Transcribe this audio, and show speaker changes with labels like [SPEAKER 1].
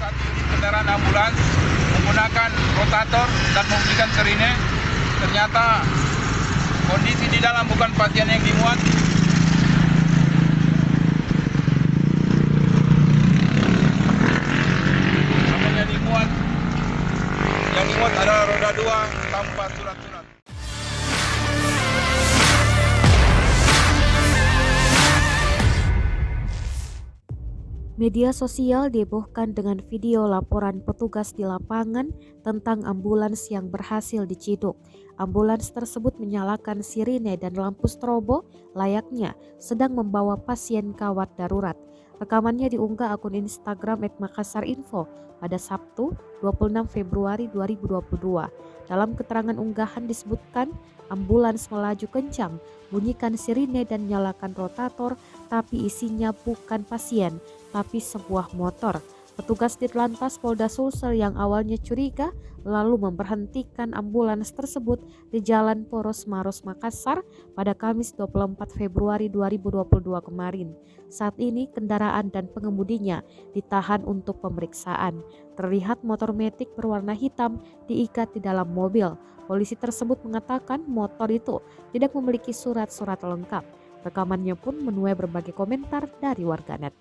[SPEAKER 1] satu unit kendaraan ambulans menggunakan rotator dan memberikan sirine. Ternyata kondisi di dalam bukan pasien yang dimuat. Yang dimuat adalah roda 2 tanpa surat-surat.
[SPEAKER 2] Media sosial dihebohkan dengan video laporan petugas di lapangan tentang ambulans yang berhasil diciduk. Ambulans tersebut menyalakan sirine dan lampu strobo layaknya sedang membawa pasien kawat darurat. Rekamannya diunggah akun Instagram @makassarinfo pada Sabtu 26 Februari 2022. Dalam keterangan unggahan disebutkan ambulans melaju kencang, bunyikan sirine dan nyalakan rotator, tapi isinya bukan pasien tapi sebuah motor. Petugas Ditlantas Polda Sulsel yang awalnya curiga lalu memberhentikan ambulans tersebut di Jalan Poros Maros Makassar pada Kamis 24 Februari 2022 kemarin. Saat ini kendaraan dan pengemudinya ditahan untuk pemeriksaan. Terlihat motor metik berwarna hitam diikat di dalam mobil. Polisi tersebut mengatakan motor itu tidak memiliki surat-surat lengkap. Rekamannya pun menuai berbagai komentar dari warganet.